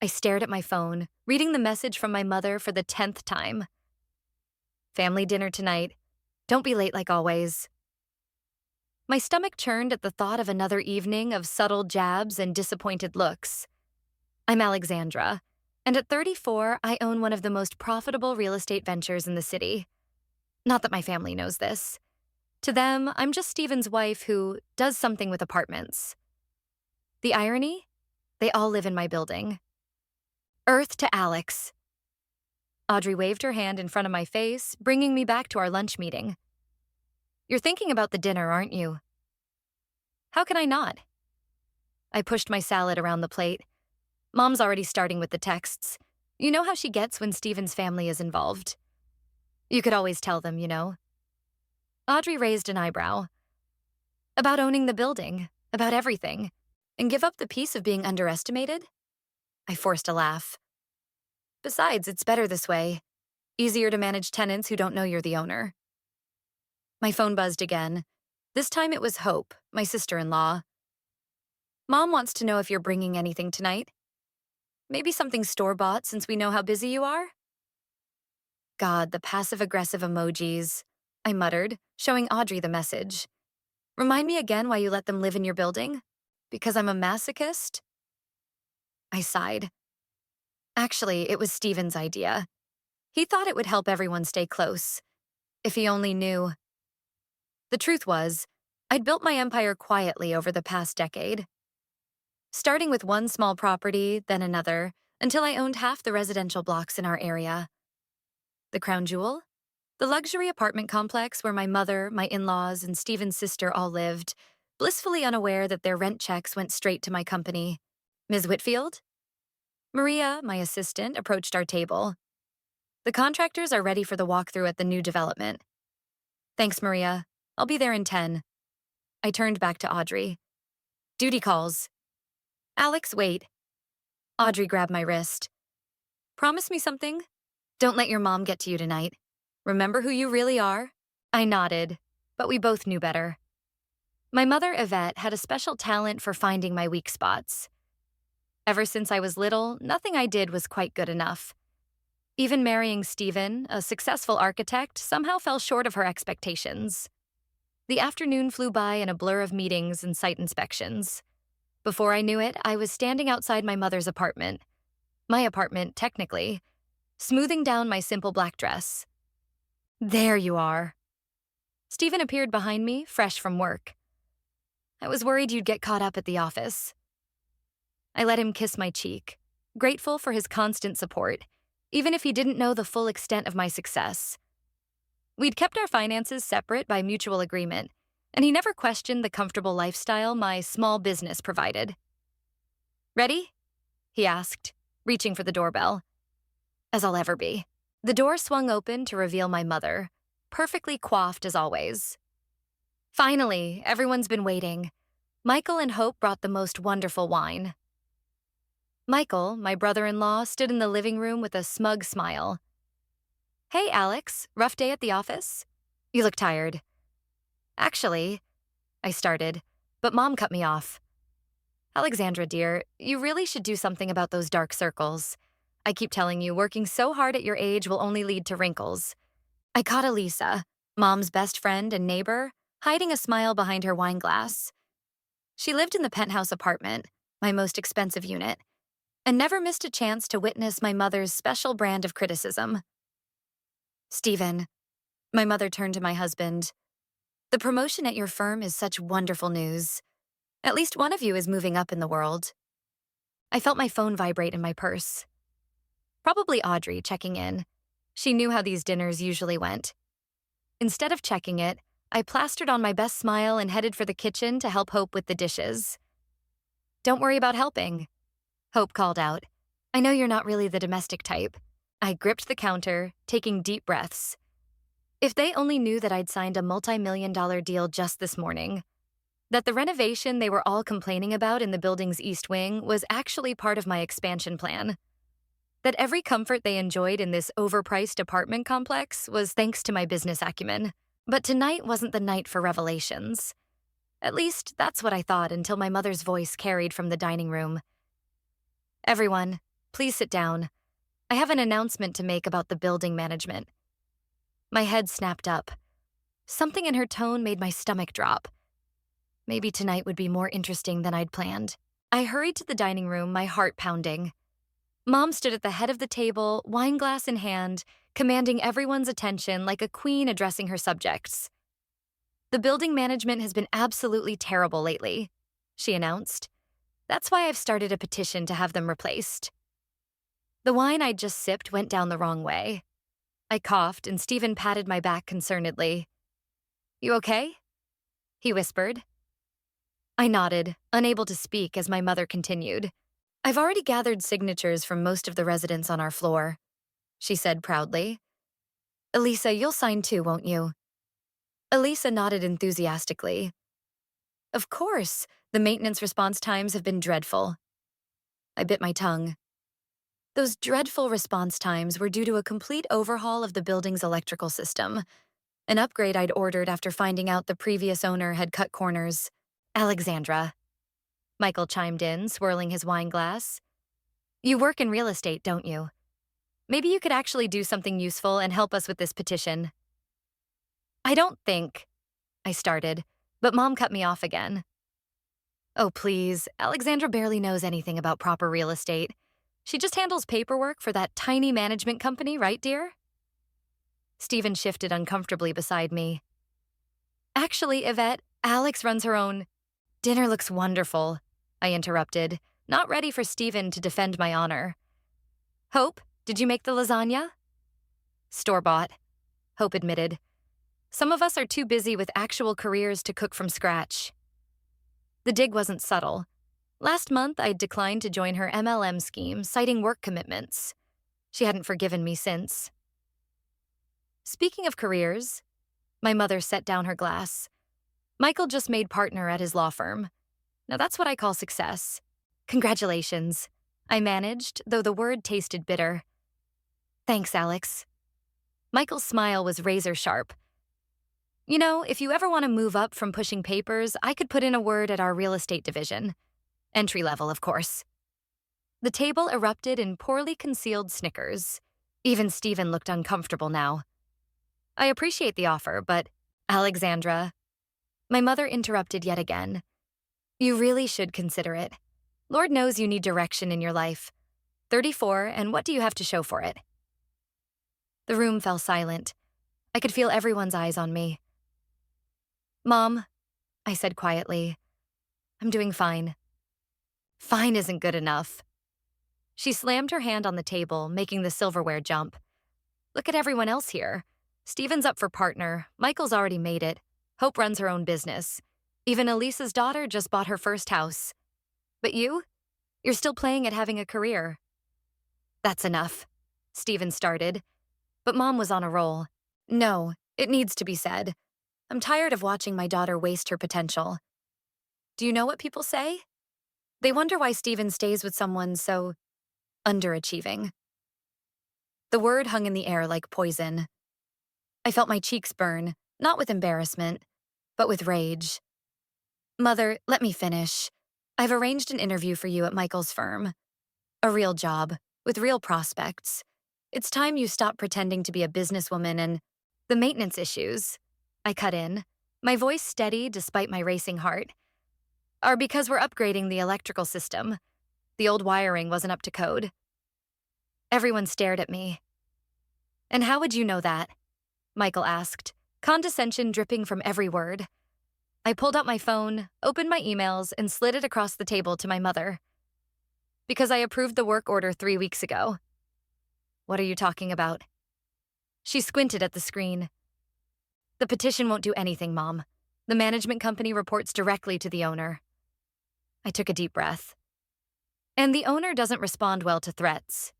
I stared at my phone, reading the message from my mother for the 10th time. Family dinner tonight. Don't be late like always. My stomach churned at the thought of another evening of subtle jabs and disappointed looks. I'm Alexandra, and at 34, I own one of the most profitable real estate ventures in the city. Not that my family knows this. To them, I'm just Steven's wife who does something with apartments. The irony? They all live in my building. Earth to Alex. Audrey waved her hand in front of my face, bringing me back to our lunch meeting. You're thinking about the dinner, aren't you? How can I not? I pushed my salad around the plate. Mom's already starting with the texts. You know how she gets when Steven's family is involved. You could always tell them, you know. Audrey raised an eyebrow. About owning the building, about everything, and give up the peace of being underestimated? I forced a laugh. Besides, it's better this way. Easier to manage tenants who don't know you're the owner. My phone buzzed again. This time it was Hope, my sister-in-law. Mom wants to know if you're bringing anything tonight. Maybe something store-bought since we know how busy you are? God, the passive-aggressive emojis, I muttered, showing Audrey the message. Remind me again why you let them live in your building? Because I'm a masochist? I sighed. Actually, it was Steven's idea. He thought it would help everyone stay close. If he only knew. The truth was, I'd built my empire quietly over the past decade. Starting with one small property, then another, until I owned half the residential blocks in our area. The crown jewel? The luxury apartment complex where my mother, my in-laws, and Steven's sister all lived, blissfully unaware that their rent checks went straight to my company. Ms. Whitfield? Maria, my assistant, approached our table. The contractors are ready for the walkthrough at the new development. Thanks, Maria. I'll be there in 10. I turned back to Audrey. Duty calls. Alex, wait. Audrey grabbed my wrist. Promise me something? Don't let your mom get to you tonight. Remember who you really are? I nodded, but we both knew better. My mother, Yvette, had a special talent for finding my weak spots. Ever since I was little, nothing I did was quite good enough. Even marrying Steven, a successful architect, somehow fell short of her expectations. The afternoon flew by in a blur of meetings and site inspections. Before I knew it, I was standing outside my mother's apartment. My apartment, technically. Smoothing down my simple black dress. There you are. Steven appeared behind me, fresh from work. I was worried you'd get caught up at the office. I let him kiss my cheek, grateful for his constant support, even if he didn't know the full extent of my success. We'd kept our finances separate by mutual agreement, and he never questioned the comfortable lifestyle my small business provided. Ready? He asked, reaching for the doorbell. As I'll ever be. The door swung open to reveal my mother, perfectly coiffed as always. Finally, everyone's been waiting. Michael and Hope brought the most wonderful wine. Michael, my brother-in-law, stood in the living room with a smug smile. Hey, Alex, rough day at the office? You look tired. Actually, I started, but Mom cut me off. Alexandra, dear, you really should do something about those dark circles. I keep telling you, working so hard at your age will only lead to wrinkles. I caught Elisa, Mom's best friend and neighbor, hiding a smile behind her wine glass. She lived in the penthouse apartment, my most expensive unit, and never missed a chance to witness my mother's special brand of criticism. Steven, my mother turned to my husband. The promotion at your firm is such wonderful news. At least one of you is moving up in the world. I felt my phone vibrate in my purse. Probably Audrey checking in. She knew how these dinners usually went. Instead of checking it, I plastered on my best smile and headed for the kitchen to help Hope with the dishes. Don't worry about helping, Hope called out. I know you're not really the domestic type. I gripped the counter, taking deep breaths. If they only knew that I'd signed a multi-million-dollar deal just this morning, that the renovation they were all complaining about in the building's east wing was actually part of my expansion plan, that every comfort they enjoyed in this overpriced apartment complex was thanks to my business acumen. But tonight wasn't the night for revelations. At least, that's what I thought until my mother's voice carried from the dining room. Everyone, Please sit down. I have an announcement to make about the building management. My head snapped up. Something in her tone made my stomach drop. Maybe tonight would be more interesting than I'd planned. I hurried to the dining room, my heart pounding. Mom stood at the head of the table, wine glass in hand, commanding everyone's attention like a queen addressing her subjects. The building management has been absolutely terrible lately, she announced. That's why I've started a petition to have them replaced. The wine I'd just sipped went down the wrong way. I coughed, and Steven patted my back concernedly. You okay? He whispered. I nodded, unable to speak as my mother continued. I've already gathered signatures from most of the residents on our floor, she said proudly. Elisa, you'll sign too, won't you? Elisa nodded enthusiastically. Of course, the maintenance response times have been dreadful. I bit my tongue. Those dreadful response times were due to a complete overhaul of the building's electrical system, an upgrade I'd ordered after finding out the previous owner had cut corners. Alexandra. Michael chimed in, swirling his wine glass. You work in real estate, don't you? Maybe you could actually do something useful and help us with this petition. I don't think, I started, but Mom cut me off again. Oh, please, Alexandra barely knows anything about proper real estate. She just handles paperwork for that tiny management company, right, dear? Steven shifted uncomfortably beside me. Actually, Yvette, Alex runs her own. Dinner looks wonderful, I interrupted, not ready for Steven to defend my honor. Hope, did you make the lasagna? Store-bought, Hope admitted. Some of us are too busy with actual careers to cook from scratch. The dig wasn't subtle. Last month, I'd declined to join her MLM scheme, citing work commitments. She hadn't forgiven me since. Speaking of careers, my mother set down her glass. Michael just made partner at his law firm. Now that's what I call success. Congratulations, I managed, though the word tasted bitter. Thanks, Alex. Michael's smile was razor sharp. You know, if you ever want to move up from pushing papers, I could put in a word at our real estate division. Entry level, of course. The table erupted in poorly concealed snickers. Even Steven looked uncomfortable now. I appreciate the offer, but Alexandra. My mother interrupted yet again. You really should consider it. Lord knows you need direction in your life. 34, and what do you have to show for it? The room fell silent. I could feel everyone's eyes on me. Mom, I said quietly, I'm doing fine. Fine isn't good enough. She slammed her hand on the table, making the silverware jump. Look at everyone else here. Steven's up for partner. Michael's already made it. Hope runs her own business. Even Elisa's daughter just bought her first house. But you? You're still playing at having a career. That's enough, Steven started. But Mom was on a roll. No, it needs to be said. I'm tired of watching my daughter waste her potential. Do you know what people say? They wonder why Steven stays with someone so underachieving. The word hung in the air like poison. I felt my cheeks burn, not with embarrassment, but with rage. Mother, let me finish. I've arranged an interview for you at Michael's firm. A real job, with real prospects. It's time you stop pretending to be a businesswoman and the maintenance issues, I cut in, my voice steady despite my racing heart, are because we're upgrading the electrical system. The old wiring wasn't up to code. Everyone stared at me. And how would you know that? Michael asked, condescension dripping from every word. I pulled out my phone, opened my emails, and slid it across the table to my mother. Because I approved the work order 3 weeks ago. What are you talking about? She squinted at the screen. The petition won't do anything, Mom. The management company reports directly to the owner. I took a deep breath. And the owner doesn't respond well to threats.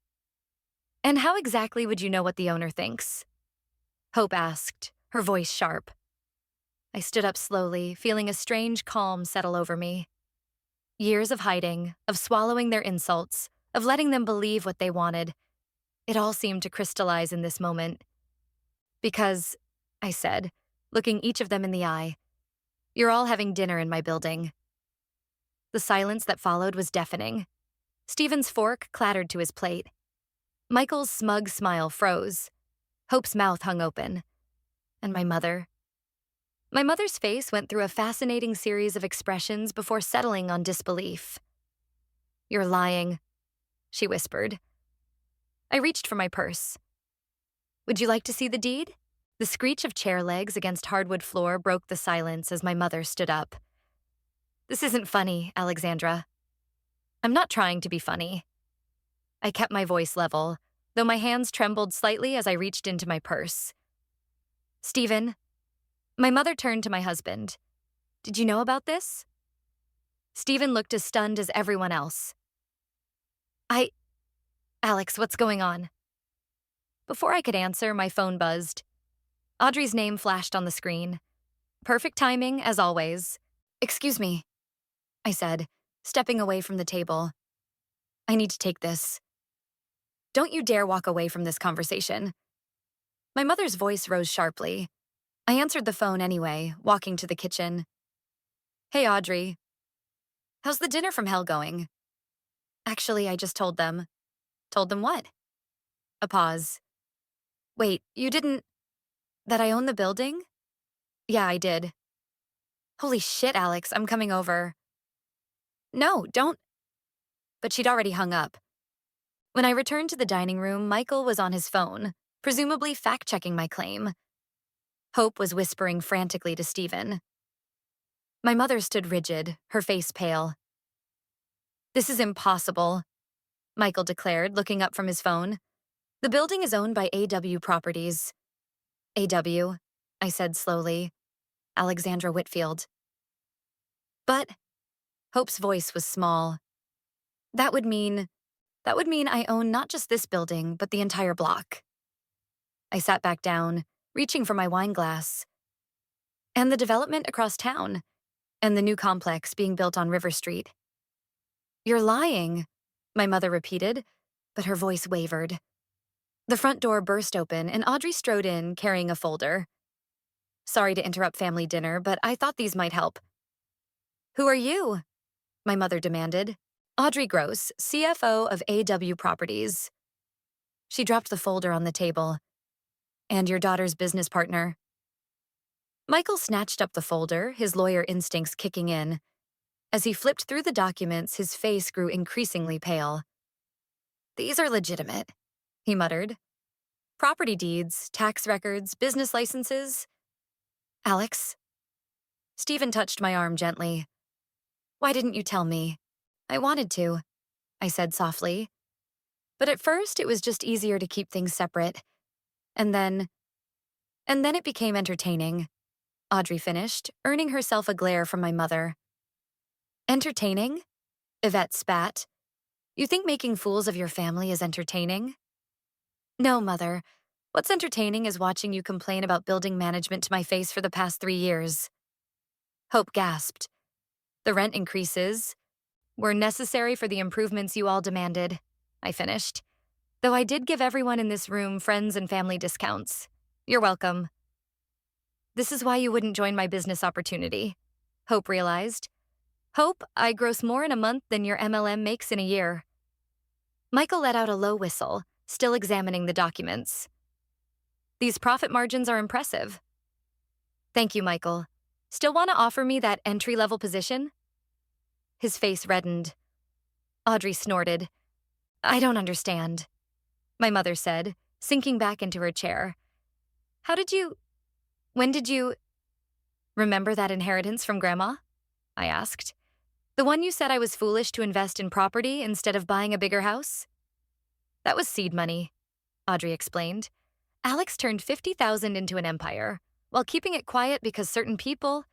And how exactly would you know what the owner thinks? Hope asked, her voice sharp. I stood up slowly, feeling a strange calm settle over me. Years of hiding, of swallowing their insults, of letting them believe what they wanted. It all seemed to crystallize in this moment. Because, I said, looking each of them in the eye, you're all having dinner in my building. The silence that followed was deafening. Steven's fork clattered to his plate. Michael's smug smile froze. Hope's mouth hung open. And my mother? My mother's face went through a fascinating series of expressions before settling on disbelief. "You're lying," she whispered. I reached for my purse. "Would you like to see the deed?" The screech of chair legs against hardwood floor broke the silence as my mother stood up. "This isn't funny, Alexandra." "I'm not trying to be funny." I kept my voice level, though my hands trembled slightly as I reached into my purse. "Steven." My mother turned to my husband. "Did you know about this?" Steven looked as stunned as everyone else. Alex, what's going on?" Before I could answer, my phone buzzed. Audrey's name flashed on the screen. Perfect timing, as always. "Excuse me," I said, stepping away from the table. "I need to take this." "Don't you dare walk away from this conversation." My mother's voice rose sharply. I answered the phone anyway, walking to the kitchen. "Hey, Audrey. How's the dinner from hell going?" "Actually, I just told them." "Told them what?" A pause. "Wait, you didn't— that I own the building?" "Yeah, I did." "Holy shit, Alex, I'm coming over." "No, don't—" But she'd already hung up. When I returned to the dining room, Michael was on his phone, presumably fact-checking my claim. Hope was whispering frantically to Steven. My mother stood rigid, her face pale. "This is impossible," Michael declared, looking up from his phone. "The building is owned by AW Properties." "AW," I said slowly. "Alexandra Whitfield." "But—" Hope's voice was small. That would mean I own not just this building, but the entire block." I sat back down, reaching for my wine glass. "And the development across town, and the new complex being built on River Street." "You're lying," my mother repeated, but her voice wavered. The front door burst open, and Audrey strode in, carrying a folder. "Sorry to interrupt family dinner, but I thought these might help." "Who are you?" my mother demanded. "Audrey Gross, CFO of AW Properties." She dropped the folder on the table. "And your daughter's business partner." Michael snatched up the folder, his lawyer instincts kicking in. As he flipped through the documents, his face grew increasingly pale. "These are legitimate," he muttered. "Property deeds, tax records, business licenses." "Alex?" Steven touched my arm gently. "Why didn't you tell me?" "I wanted to," I said softly. "But at first, it was just easier to keep things separate. And then it became entertaining," Audrey finished, earning herself a glare from my mother. "Entertaining?" Yvette spat. "You think making fools of your family is entertaining?" "No, Mother. What's entertaining is watching you complain about building management to my face for the past 3 years." Hope gasped. "The rent increases were necessary for the improvements you all demanded," I finished. "Though I did give everyone in this room friends and family discounts. You're welcome." "This is why you wouldn't join my business opportunity," Hope realized. "Hope, I gross more in a month than your MLM makes in a year." Michael let out a low whistle, still examining the documents. "These profit margins are impressive." "Thank you, Michael. Still want to offer me that entry-level position?" His face reddened. Audrey snorted. "I don't understand," my mother said, sinking back into her chair. When did you— "Remember that inheritance from Grandma?" I asked. "The one you said I was foolish to invest in property instead of buying a bigger house?" "That was seed money," Audrey explained. "Alex turned 50,000 into an empire, while keeping it quiet because certain people—"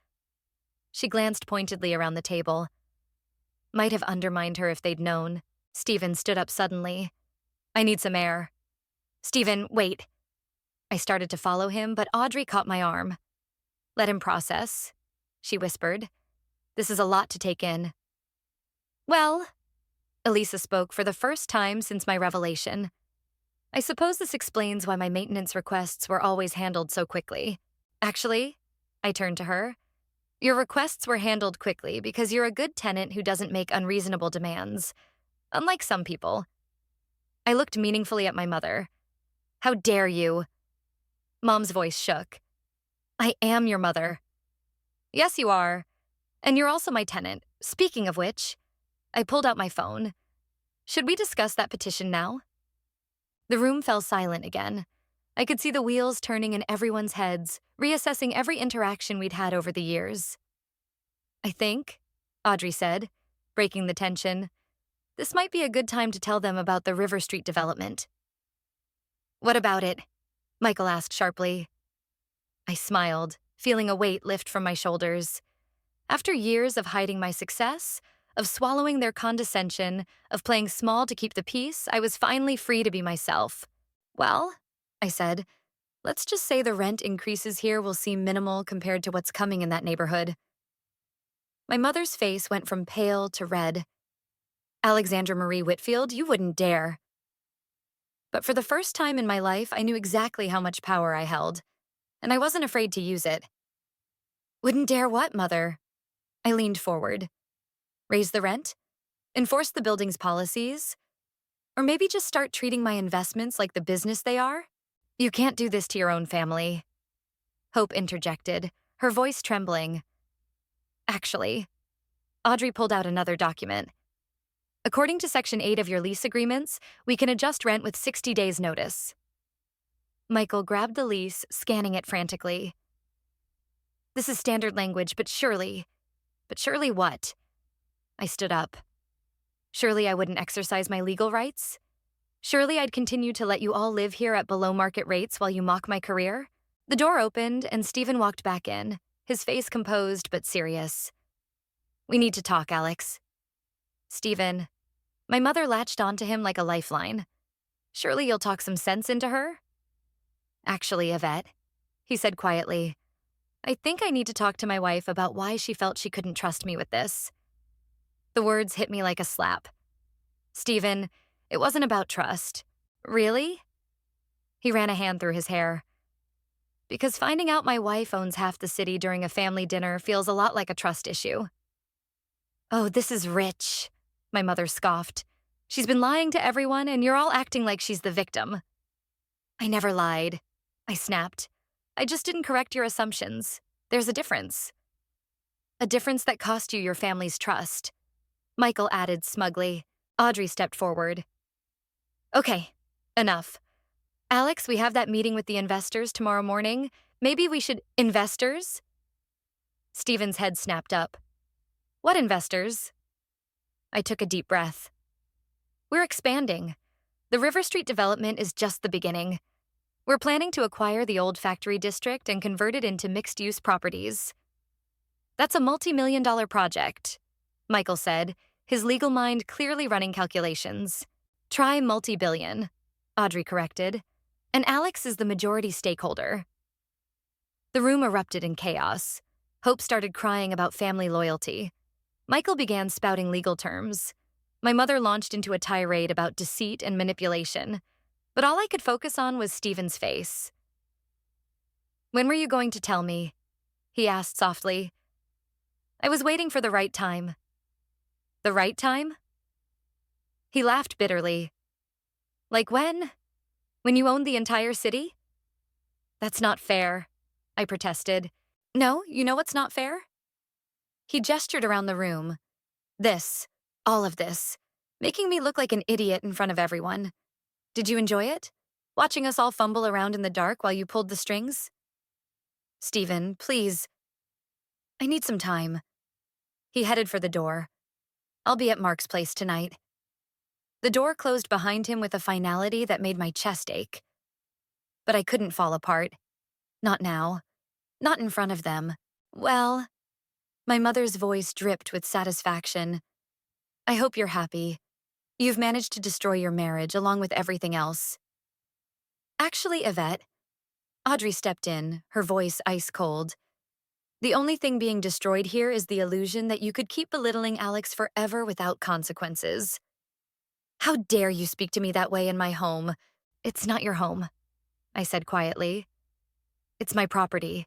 She glanced pointedly around the table. "Might have undermined her if they'd known." Steven stood up suddenly. "I need some air." "Steven, wait." I started to follow him, but Audrey caught my arm. "Let him process," she whispered. "This is a lot to take in." "Well," Elisa spoke for the first time since my revelation. "I suppose this explains why my maintenance requests were always handled so quickly. Actually," I turned to her, "your requests were handled quickly because you're a good tenant who doesn't make unreasonable demands. unlike some people. I looked meaningfully at my mother. How dare you? Mom's voice shook. I am your mother. Yes, you are. And you're also my tenant. Speaking of which, I pulled out my phone. Should we discuss that petition now? The room fell silent again. I could see the wheels turning in everyone's heads, reassessing every interaction we'd had over the years. I think, Audrey said, breaking the tension, this might be a good time to tell them about the River Street development. What about it? Michael asked sharply. I smiled, feeling a weight lift from my shoulders. After years of hiding my success, of swallowing their condescension, of playing small to keep the peace, I was finally free to be myself. Well, I said, let's just say the rent increases here will seem minimal compared to what's coming in that neighborhood. My mother's face went from pale to red. Alexandra Marie Whitfield, you wouldn't dare. But for the first time in my life, I knew exactly how much power I held, and I wasn't afraid to use it. Wouldn't dare what, Mother? I leaned forward. Raise the rent? Enforce the building's policies? Or maybe just start treating my investments like the business they are? You can't do this to your own family. Hope interjected, her voice trembling. Actually, Audrey pulled out another document. According to Section 8 of your lease agreements, we can adjust rent with 60 days' notice. Michael grabbed the lease, scanning it frantically. This is standard language, but surely what? I stood up. Surely I wouldn't exercise my legal rights? Surely I'd continue to let you all live here at below market rates while you mock my career? The door opened and Steven walked back in, his face composed but serious. We need to talk, Alex. Steven. My mother latched onto him like a lifeline. Surely you'll talk some sense into her? Actually, Yvette, he said quietly, I think I need to talk to my wife about why she felt she couldn't trust me with this. The words hit me like a slap. Steven, it wasn't about trust. Really? He ran a hand through his hair. Because finding out my wife owns half the city during a family dinner feels a lot like a trust issue. Oh, this is rich, my mother scoffed. She's been lying to everyone, and you're all acting like she's the victim. I never lied, I snapped. I just didn't correct your assumptions. There's a difference. A difference that cost you your family's trust. Michael added smugly. Audrey stepped forward. Okay, enough. Alex, we have that meeting with the investors tomorrow morning. Maybe we should— Investors? Steven's head snapped up. What investors? I took a deep breath. We're expanding. The River Street development is just the beginning. We're planning to acquire the old factory district and convert it into mixed-use properties. That's a multi-million-dollar project, Michael said, his legal mind clearly running calculations. Try multi-billion, Audrey corrected, and Alex is the majority stakeholder. The room erupted in chaos. Hope started crying about family loyalty. Michael began spouting legal terms. My mother launched into a tirade about deceit and manipulation, but all I could focus on was Steven's face. When were you going to tell me? He asked softly. I was waiting for the right time. The right time? He laughed bitterly. Like when? When you owned the entire city? That's not fair, I protested. No, you know what's not fair? He gestured around the room. This, all of this, making me look like an idiot in front of everyone. Did you enjoy it? Watching us all fumble around in the dark while you pulled the strings? Steven, please. I need some time. He headed for the door. I'll be at Mark's place tonight. The door closed behind him with a finality that made my chest ache. But I couldn't fall apart. Not now. Not in front of them. Well, my mother's voice dripped with satisfaction. I hope you're happy. You've managed to destroy your marriage along with everything else. Actually, Yvette, Audrey stepped in, her voice ice cold. The only thing being destroyed here is the illusion that you could keep belittling Alex forever without consequences. How dare you speak to me that way in my home? It's not your home, I said quietly. It's my property.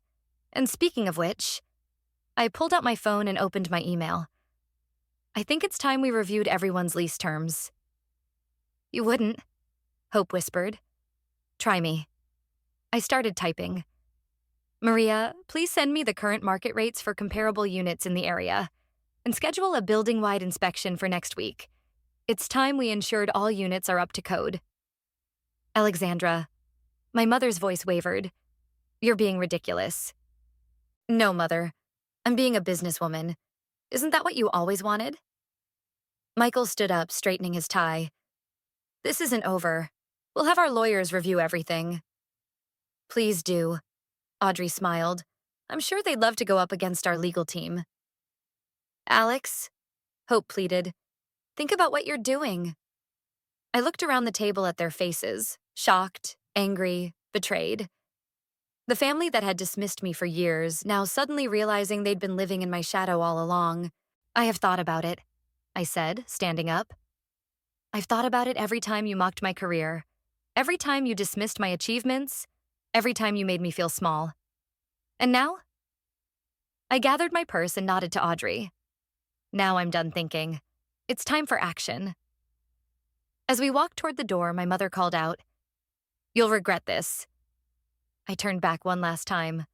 And speaking of which, I pulled out my phone and opened my email. I think it's time we reviewed everyone's lease terms. You wouldn't, Hope whispered. Try me. I started typing. Maria, please send me the current market rates for comparable units in the area and schedule a building-wide inspection for next week. It's time we ensured all units are up to code. Alexandra. My mother's voice wavered. You're being ridiculous. No, Mother. I'm being a businesswoman. Isn't that what you always wanted? Michael stood up, straightening his tie. This isn't over. We'll have our lawyers review everything. Please do. Audrey smiled. I'm sure they'd love to go up against our legal team. Alex, Hope pleaded, think about what you're doing. I looked around the table at their faces, shocked, angry, betrayed. The family that had dismissed me for years, now suddenly realizing they'd been living in my shadow all along. I have thought about it, I said, standing up. I've thought about it every time you mocked my career, every time you dismissed my achievements, every time you made me feel small. And now? I gathered my purse and nodded to Audrey. Now I'm done thinking. It's time for action. As we walked toward the door, my mother called out, You'll regret this. I turned back one last time.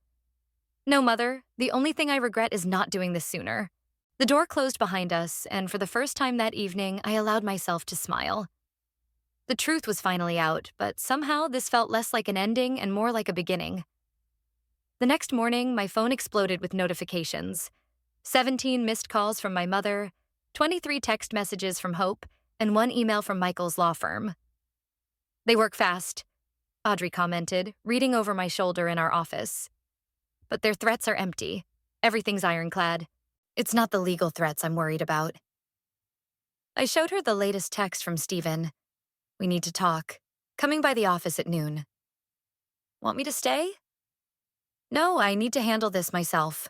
No, Mother, the only thing I regret is not doing this sooner. The door closed behind us, and for the first time that evening, I allowed myself to smile. The truth was finally out, but somehow this felt less like an ending and more like a beginning. The next morning, my phone exploded with notifications. 17 missed calls from my mother, 23 text messages from Hope, and 1 email from Michael's law firm. They work fast, Audrey commented, reading over my shoulder in our office. But their threats are empty. Everything's ironclad. It's not the legal threats I'm worried about. I showed her the latest text from Steven. We need to talk. Coming by the office at noon. Want me to stay? No, I need to handle this myself.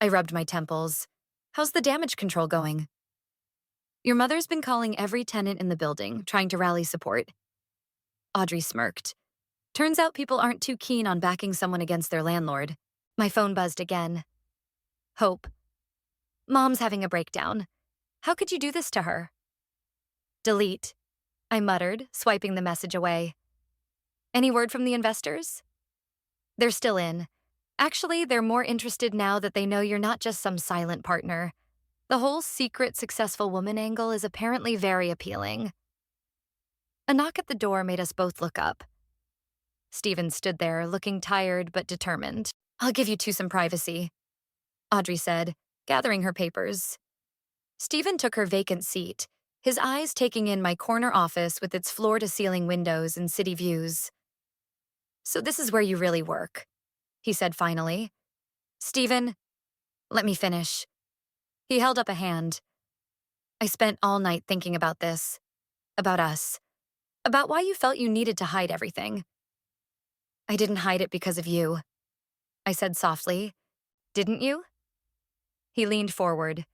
I rubbed my temples. How's the damage control going? Your mother's been calling every tenant in the building, trying to rally support. Audrey smirked. Turns out people aren't too keen on backing someone against their landlord. My phone buzzed again. Hope. Mom's having a breakdown. How could you do this to her? Delete, I muttered, swiping the message away. Any word from the investors? They're still in. Actually, they're more interested now that they know you're not just some silent partner. The whole secret successful woman angle is apparently very appealing. A knock at the door made us both look up. Steven stood there, looking tired but determined. I'll give you two some privacy, Audrey said, gathering her papers. Steven took her vacant seat, his eyes taking in my corner office with its floor-to-ceiling windows and city views. So this is where you really work, he said finally. Steven, let me finish. He held up a hand. I spent all night thinking about this, about us, about why you felt you needed to hide everything. I didn't hide it because of you, I said softly. Didn't you? He leaned forward.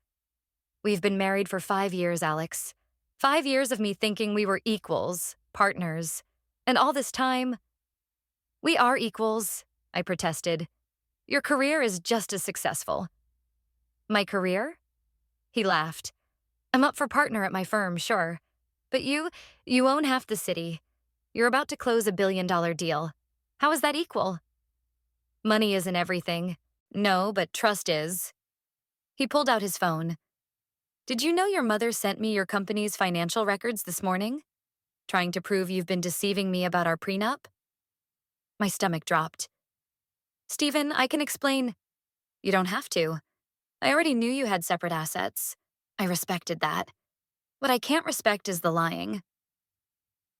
We've been married for 5 years, Alex. 5 years of me thinking we were equals, partners. And all this time, we are equals, I protested. Your career is just as successful. My career? He laughed. I'm up for partner at my firm, sure. But you own half the city. You're about to close a $1 billion deal. How is that equal? Money isn't everything. No, but trust is. He pulled out his phone. Did you know your mother sent me your company's financial records this morning? Trying to prove you've been deceiving me about our prenup? My stomach dropped. Steven, I can explain. You don't have to. I already knew you had separate assets. I respected that. What I can't respect is the lying.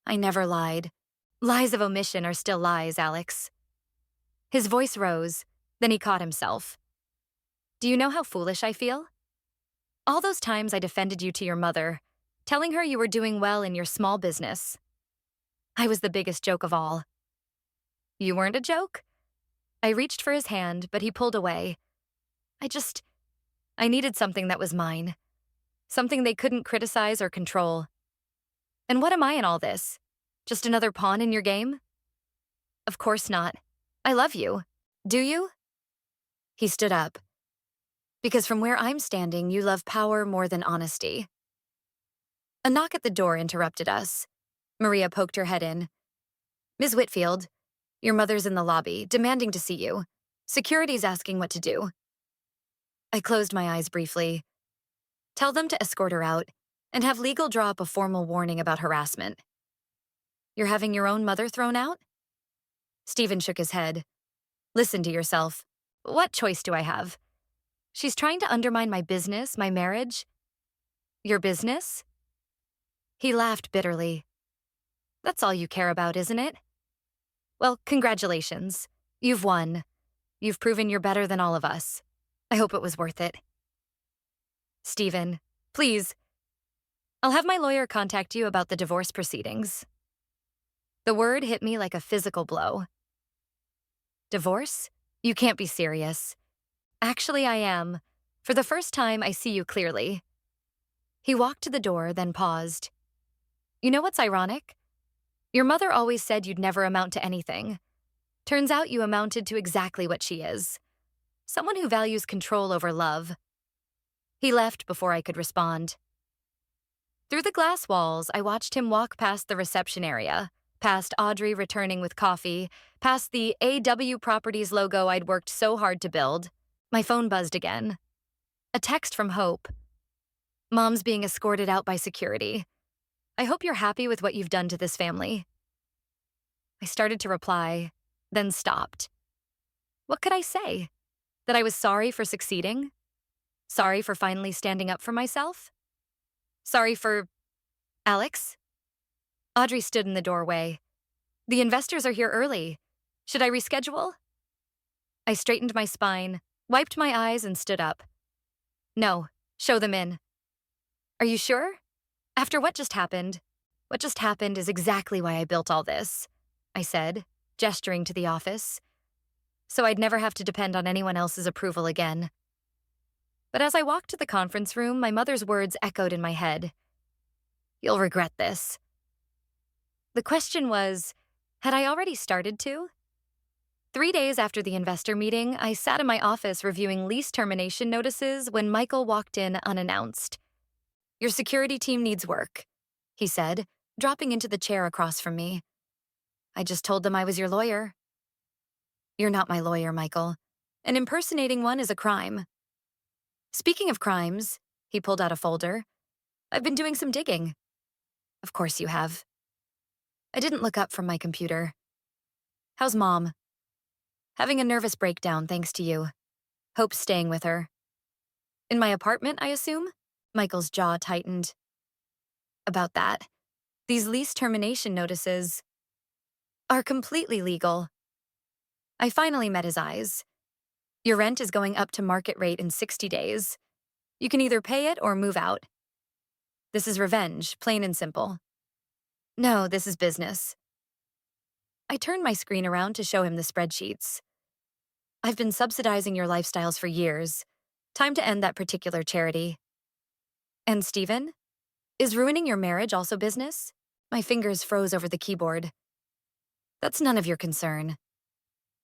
I never lied. Lies of omission are still lies, Alex. His voice rose, then he caught himself. Do you know how foolish I feel? All those times I defended you to your mother, telling her you were doing well in your small business. I was the biggest joke of all. You weren't a joke? I reached for his hand, but he pulled away. I needed something that was mine. Something they couldn't criticize or control. And what am I in all this? Just another pawn in your game? Of course not. I love you. Do you? He stood up. Because from where I'm standing, you love power more than honesty. A knock at the door interrupted us. Maria poked her head in. Ms. Whitfield, your mother's in the lobby, demanding to see you. Security's asking what to do. I closed my eyes briefly. Tell them to escort her out, and have legal draw up a formal warning about harassment. You're having your own mother thrown out? Steven shook his head. Listen to yourself. What choice do I have? She's trying to undermine my business, my marriage. Your business? He laughed bitterly. That's all you care about, isn't it? Well, congratulations. You've won. You've proven you're better than all of us. I hope it was worth it. Steven, please. I'll have my lawyer contact you about the divorce proceedings. The word hit me like a physical blow. Divorce? You can't be serious. Actually, I am. For the first time, I see you clearly. He walked to the door, then paused. You know what's ironic? Your mother always said you'd never amount to anything. Turns out you amounted to exactly what she is. Someone who values control over love. He left before I could respond. Through the glass walls, I watched him walk past the reception area, past Audrey returning with coffee, past the AW Properties logo I'd worked so hard to build. My phone buzzed again. A text from Hope. Mom's being escorted out by security. I hope you're happy with what you've done to this family. I started to reply, then stopped. What could I say? That I was sorry for succeeding? Sorry for finally standing up for myself? Sorry for... Alex? Audrey stood in the doorway. The investors are here early. Should I reschedule? I straightened my spine, wiped my eyes, and stood up. No, show them in. Are you sure? After what just happened? What just happened is exactly why I built all this, I said, gesturing to the office. So I'd never have to depend on anyone else's approval again. But as I walked to the conference room, my mother's words echoed in my head. You'll regret this. The question was, had I already started to? 3 days after the investor meeting, I sat in my office reviewing lease termination notices when Michael walked in unannounced. Your security team needs work, he said, dropping into the chair across from me. I just told them I was your lawyer. You're not my lawyer, Michael. And impersonating one is a crime. Speaking of crimes, he pulled out a folder. I've been doing some digging. Of course you have. I didn't look up from my computer. How's Mom? Having a nervous breakdown thanks to you. Hope's staying with her. In my apartment, I assume? Michael's jaw tightened. About that, these lease termination notices are completely legal. I finally met his eyes. Your rent is going up to market rate in 60 days. You can either pay it or move out. This is revenge, plain and simple. No, this is business. I turned my screen around to show him the spreadsheets. I've been subsidizing your lifestyles for years. Time to end that particular charity. And Steven? Is ruining your marriage also business? My fingers froze over the keyboard. That's none of your concern.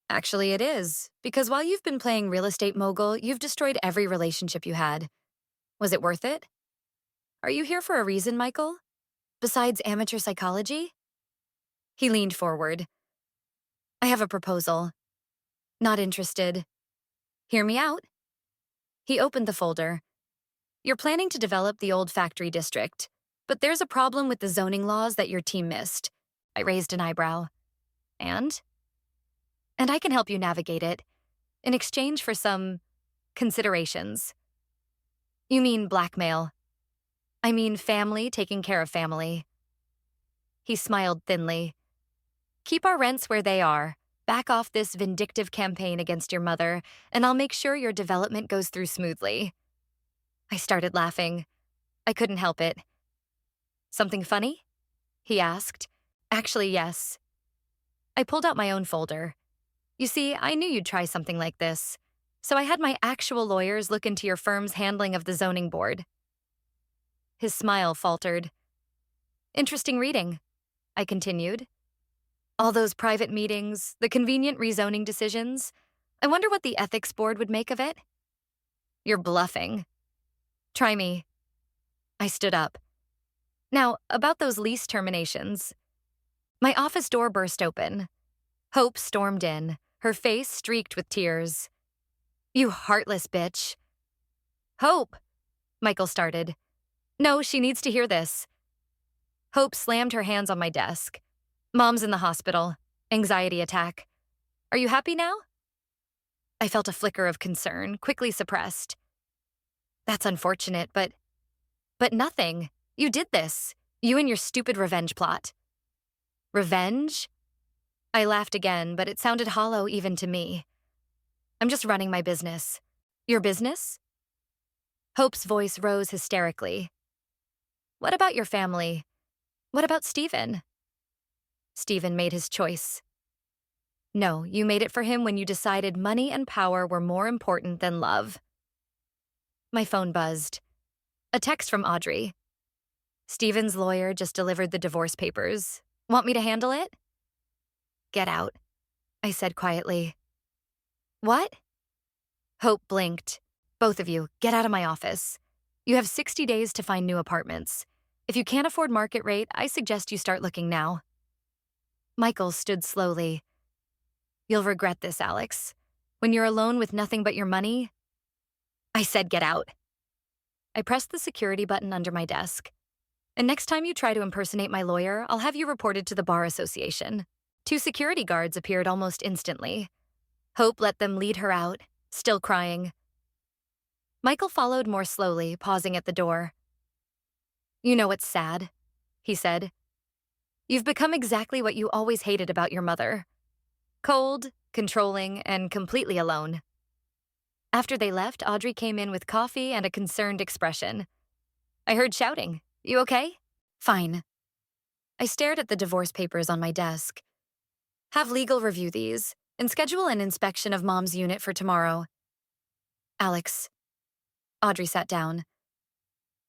Actually, it is, because while you've been playing real estate mogul, you've destroyed every relationship you had. Was it worth it? Are you here for a reason, Michael? Besides amateur psychology? He leaned forward. I have a proposal. Not interested. Hear me out. He opened the folder. You're planning to develop the old factory district, but there's a problem with the zoning laws that your team missed. I raised an eyebrow. And I can help you navigate it, in exchange for some considerations. You mean blackmail. I mean family taking care of family. He smiled thinly. Keep our rents where they are. Back off this vindictive campaign against your mother, and I'll make sure your development goes through smoothly. I started laughing. I couldn't help it. Something funny? He asked. Actually, yes. I pulled out my own folder. You see, I knew you'd try something like this, so I had my actual lawyers look into your firm's handling of the zoning board. His smile faltered. Interesting reading, I continued. All those private meetings, the convenient rezoning decisions. I wonder what the ethics board would make of it. You're bluffing. Try me. I stood up. Now, about those lease terminations. My office door burst open. Hope stormed in, her face streaked with tears. You heartless bitch. Hope, Michael started. No, she needs to hear this. Hope slammed her hands on my desk. Mom's in the hospital. Anxiety attack. Are you happy now? I felt a flicker of concern, quickly suppressed. That's unfortunate, but nothing. You did this. You and your stupid revenge plot. Revenge? I laughed again, but it sounded hollow even to me. I'm just running my business. Your business? Hope's voice rose hysterically. What about your family? What about Steven? Steven made his choice. No, you made it for him when you decided money and power were more important than love. My phone buzzed. A text from Audrey. Steven's lawyer just delivered the divorce papers. Want me to handle it? Get out, I said quietly. What? Hope blinked. Both of you, get out of my office. You have 60 days to find new apartments. If you can't afford market rate, I suggest you start looking now. Michael stood slowly. You'll regret this, Alex. When you're alone with nothing but your money. I said get out. I pressed the security button under my desk. And next time you try to impersonate my lawyer, I'll have you reported to the Bar Association. 2 security guards appeared almost instantly. Hope let them lead her out, still crying. Michael followed more slowly, pausing at the door. You know what's sad, he said. You've become exactly what you always hated about your mother. Cold, controlling, and completely alone. After they left, Audrey came in with coffee and a concerned expression. I heard shouting. You okay? Fine. I stared at the divorce papers on my desk. Have legal review these, and schedule an inspection of Mom's unit for tomorrow. Alex. Audrey sat down.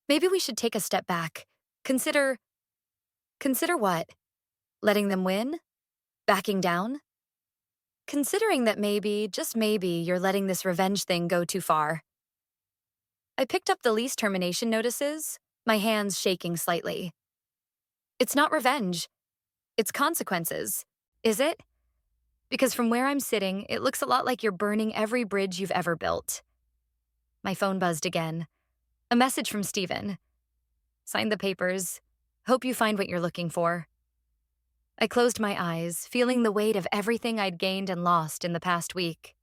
Maybe we should take a step back. Consider what? Letting them win? Backing down? Considering that maybe, just maybe, you're letting this revenge thing go too far. I picked up the lease termination notices, my hands shaking slightly. It's not revenge. It's consequences. Is it? Because from where I'm sitting, it looks a lot like you're burning every bridge you've ever built. My phone buzzed again. A message from Steven. Sign the papers. Hope you find what you're looking for. I closed my eyes, feeling the weight of everything I'd gained and lost in the past week.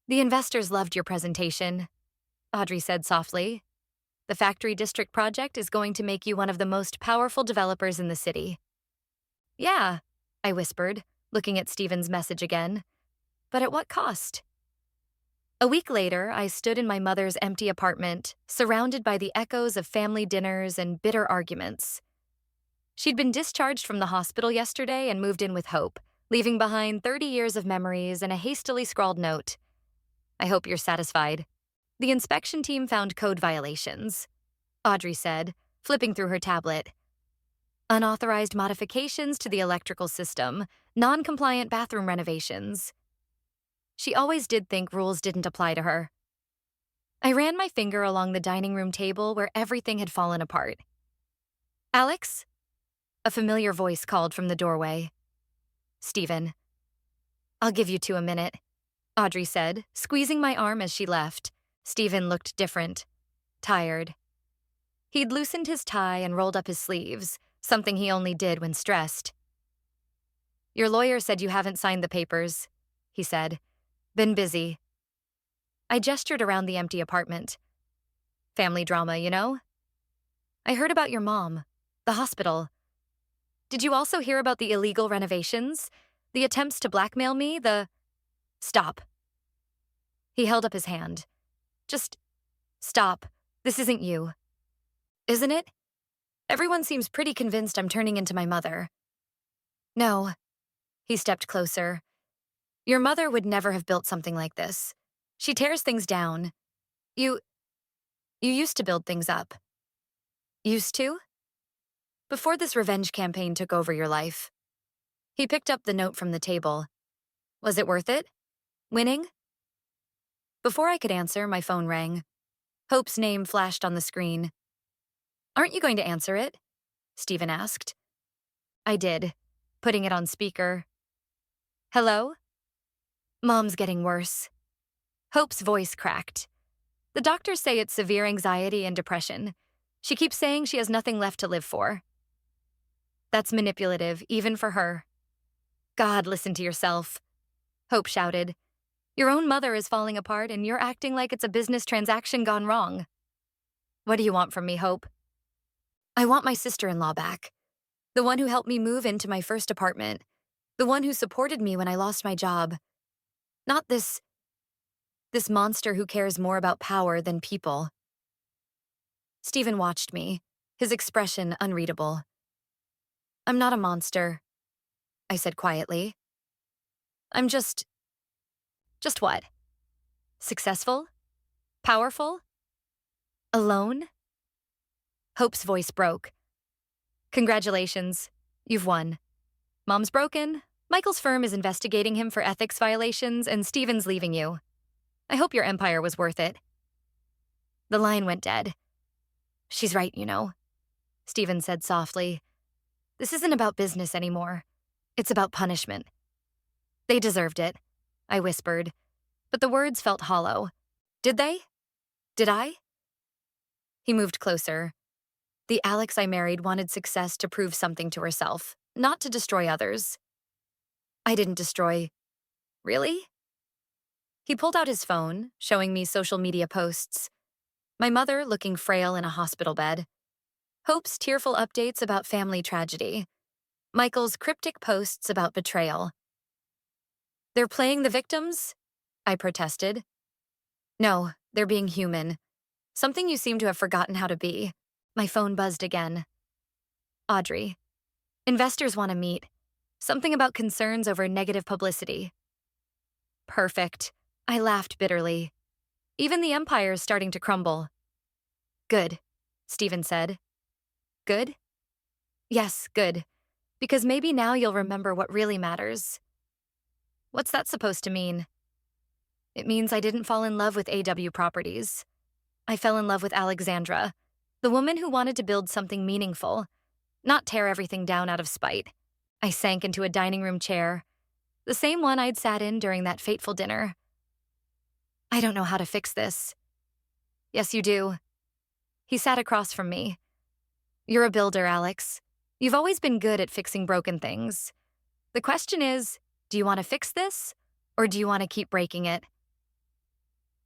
The investors loved your presentation, Audrey said softly. The Factory District project is going to make you one of the most powerful developers in the city. Yeah, I whispered, looking at Steven's message again. But at what cost? A week later, I stood in my mother's empty apartment, surrounded by the echoes of family dinners and bitter arguments. She'd been discharged from the hospital yesterday and moved in with Hope, leaving behind 30 years of memories and a hastily scrawled note. I hope you're satisfied. The inspection team found code violations, Audrey said, flipping through her tablet. Unauthorized modifications to the electrical system, non-compliant bathroom renovations. She always did think rules didn't apply to her. I ran my finger along the dining room table where everything had fallen apart. Alex? A familiar voice called from the doorway. Steven. I'll give you 2 a minute, Audrey said, squeezing my arm as she left. Steven looked different, tired. He'd loosened his tie and rolled up his sleeves, something he only did when stressed. Your lawyer said you haven't signed the papers, he said. Been busy. I gestured around the empty apartment. Family drama, you know? I heard about your mom, the hospital. Did you also hear about the illegal renovations? The attempts to blackmail me, Stop. He held up his hand. Just stop. This isn't you. Isn't it? Everyone seems pretty convinced I'm turning into my mother. No. He stepped closer. Your mother would never have built something like this. She tears things down. You used to build things up. Used to? Before this revenge campaign took over your life. He picked up the note from the table. Was it worth it? Winning? Before I could answer, my phone rang. Hope's name flashed on the screen. "Aren't you going to answer it?" Steven asked. I did, putting it on speaker. "Hello?" "Mom's getting worse." Hope's voice cracked. "The doctors say it's severe anxiety and depression. She keeps saying she has nothing left to live for." "That's manipulative, even for her." "God, listen to yourself," Hope shouted. "Your own mother is falling apart and you're acting like it's a business transaction gone wrong." "What do you want from me, Hope?" "I want my sister-in-law back. The one who helped me move into my first apartment. The one who supported me when I lost my job. Not this monster who cares more about power than people." Steven watched me, his expression unreadable. "I'm not a monster," I said quietly. "I'm just what? Successful? Powerful? Alone?" Hope's voice broke. "Congratulations. You've won. Mom's broken. Michael's firm is investigating him for ethics violations, and Steven's leaving you. I hope your empire was worth it." The line went dead. "She's right, you know," Steven said softly. "This isn't about business anymore. It's about punishment." "They deserved it," I whispered, but the words felt hollow. "Did they? Did I?" He moved closer. "The Alex I married wanted success to prove something to herself, not to destroy others." "I didn't destroy." "Really?" He pulled out his phone, showing me social media posts. My mother looking frail in a hospital bed. Hope's tearful updates about family tragedy. Michael's cryptic posts about betrayal. "They're playing the victims?" I protested. "No, they're being human. Something you seem to have forgotten how to be." My phone buzzed again. "Audrey. Investors want to meet. Something about concerns over negative publicity." "Perfect." I laughed bitterly. "Even the empire's starting to crumble." "Good," Steven said. "Good?" "Yes, good. Because maybe now you'll remember what really matters." "What's that supposed to mean?" "It means I didn't fall in love with AW Properties. I fell in love with Alexandra, the woman who wanted to build something meaningful, not tear everything down out of spite." I sank into a dining room chair, the same one I'd sat in during that fateful dinner. "I don't know how to fix this." "Yes, you do." He sat across from me. "You're a builder, Alex. You've always been good at fixing broken things. The question is, do you want to fix this, or do you want to keep breaking it?"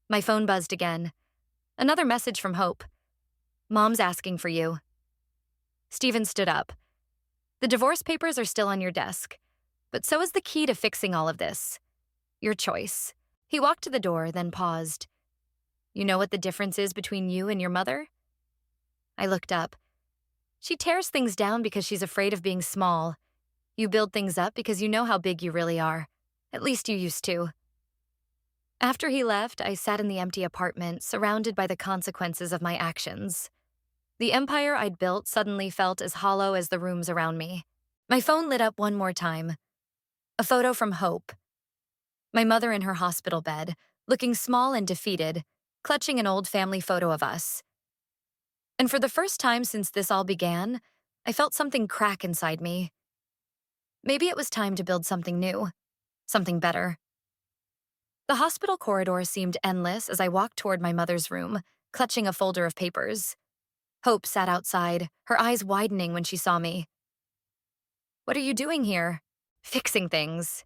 My phone buzzed again. Another message from Hope. "Mom's asking for you." Steven stood up. "The divorce papers are still on your desk, but so is the key to fixing all of this. Your choice." He walked to the door, then paused. "You know what the difference is between you and your mother?" I looked up. "She tears things down because she's afraid of being small. You build things up because you know how big you really are. At least you used to." After he left, I sat in the empty apartment, surrounded by the consequences of my actions. The empire I'd built suddenly felt as hollow as the rooms around me. My phone lit up one more time. A photo from Hope. My mother in her hospital bed, looking small and defeated, clutching an old family photo of us. And for the first time since this all began, I felt something crack inside me. Maybe it was time to build something new, something better. The hospital corridor seemed endless as I walked toward my mother's room, clutching a folder of papers. Hope sat outside, her eyes widening when she saw me. "What are you doing here?" "Fixing things."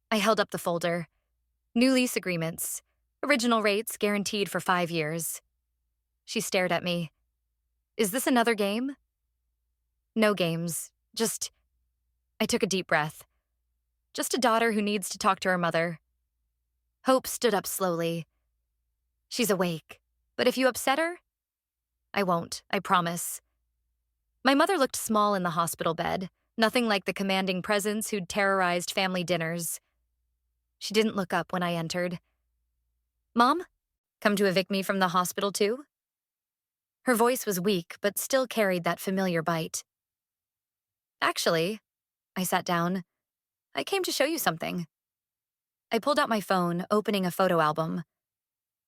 I held up the folder. New lease agreements. Original rates guaranteed for 5 years. She stared at me. "Is this another game?" "No games. Just..." I took a deep breath. "Just a daughter who needs to talk to her mother." Hope stood up slowly. "She's awake. But if you upset her..." "I won't, I promise." My mother looked small in the hospital bed, nothing like the commanding presence who'd terrorized family dinners. She didn't look up when I entered. "Mom? Come to evict me from the hospital too?" Her voice was weak, but still carried that familiar bite. "Actually," I sat down, "I came to show you something." I pulled out my phone, opening a photo album.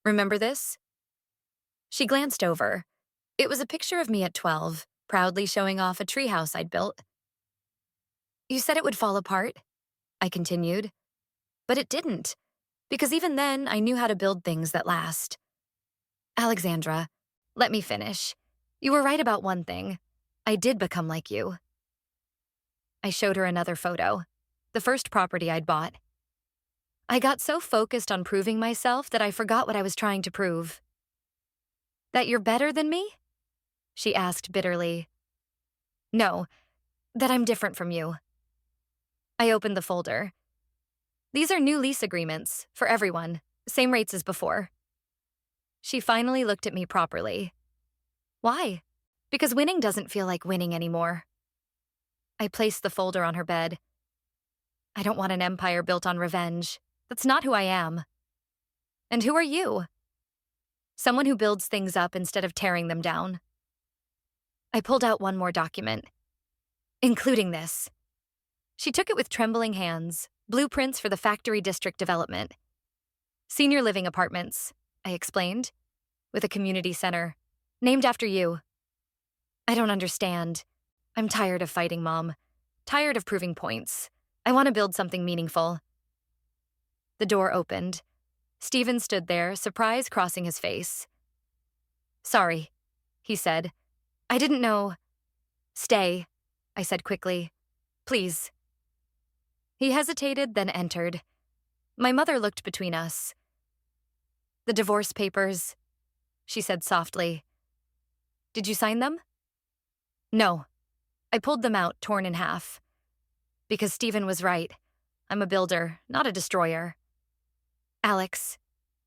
Remember this? She glanced over. It was a picture of me at 12, proudly showing off a treehouse I'd built. You said it would fall apart, I continued. But it didn't, because even then I knew how to build things that last. Alexandra, let me finish. You were right about one thing. I did become like you. I showed her another photo, the first property I'd bought. I got so focused on proving myself that I forgot what I was trying to prove. That you're better than me? She asked bitterly. No, that I'm different from you. I opened the folder. These are new lease agreements, for everyone, same rates as before. She finally looked at me properly. Why? Because winning doesn't feel like winning anymore. I placed the folder on her bed. I don't want an empire built on revenge. That's not who I am. And who are you? Someone who builds things up instead of tearing them down. I pulled out one more document, including this. She took it with trembling hands, blueprints for the factory district development. Senior living apartments, I explained, with a community center, named after you. I don't understand. I'm tired of fighting, Mom. Tired of proving points. I want to build something meaningful. The door opened. Steven stood there, surprise crossing his face. Sorry, he said. I didn't know. Stay, I said quickly. Please. He hesitated, then entered. My mother looked between us. The divorce papers, she said softly. Did you sign them? No. I pulled them out, torn in half. Because Steven was right. I'm a builder, not a destroyer. Alex,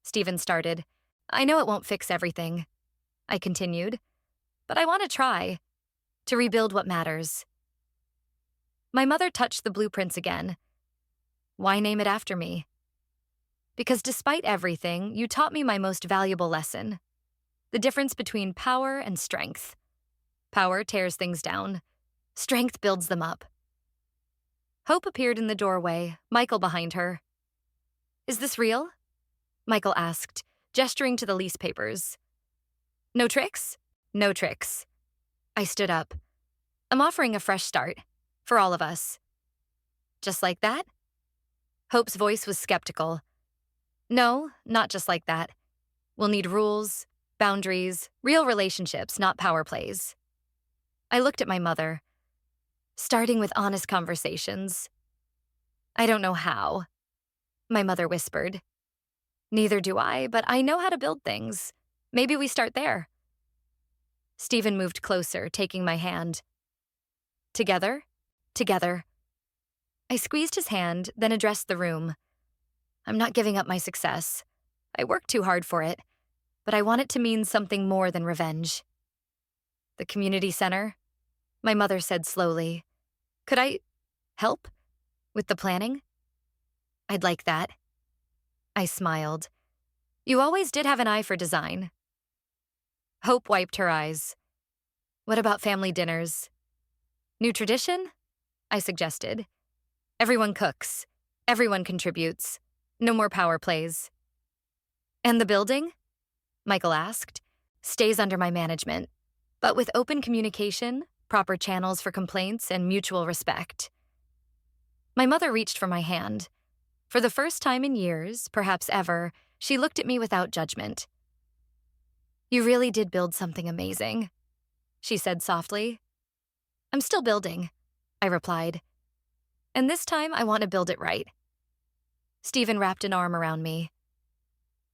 Steven started. I know it won't fix everything, I continued. But I want to try. To rebuild what matters. My mother touched the blueprints again. Why name it after me? Because despite everything, you taught me my most valuable lesson. The difference between power and strength. Power tears things down. Strength builds them up. Hope appeared in the doorway, Michael behind her. Is this real? Michael asked, gesturing to the lease papers. No tricks? No tricks. I stood up. I'm offering a fresh start. For all of us. Just like that? Hope's voice was skeptical. No, not just like that. We'll need rules, boundaries, real relationships, not power plays. I looked at my mother. Starting with honest conversations. I don't know how, my mother whispered. Neither do I, but I know how to build things. Maybe we start there. Steven moved closer, taking my hand. Together? Together. I squeezed his hand, then addressed the room. I'm not giving up my success. I worked too hard for it, but I want it to mean something more than revenge. The community center? My mother said slowly. Could I help with the planning? I'd like that. I smiled. You always did have an eye for design. Hope wiped her eyes. What about family dinners? New tradition? I suggested. Everyone cooks. Everyone contributes. No more power plays. And the building? Michael asked. Stays under my management, but with open communication, proper channels for complaints, and mutual respect. My mother reached for my hand. For the first time in years, perhaps ever, she looked at me without judgment. You really did build something amazing, she said softly. I'm still building, I replied. And this time I want to build it right. Steven wrapped an arm around me.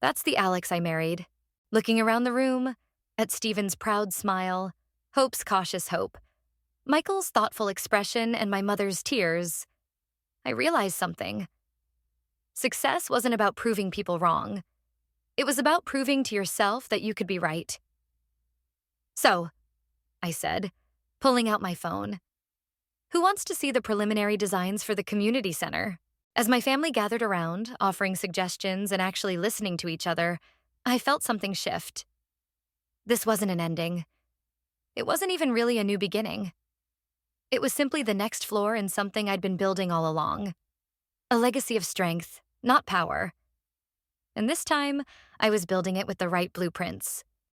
That's the Alex I married. Looking around the room, at Steven's proud smile, Hope's cautious hope, Michael's thoughtful expression, and my mother's tears, I realized something. Success wasn't about proving people wrong. It was about proving to yourself that you could be right. So, I said, pulling out my phone. Who wants to see the preliminary designs for the community center? As my family gathered around, offering suggestions and actually listening to each other, I felt something shift. This wasn't an ending. It wasn't even really a new beginning. It was simply the next floor in something I'd been building all along. A legacy of strength, not power. And this time, I was building it with the right blueprints.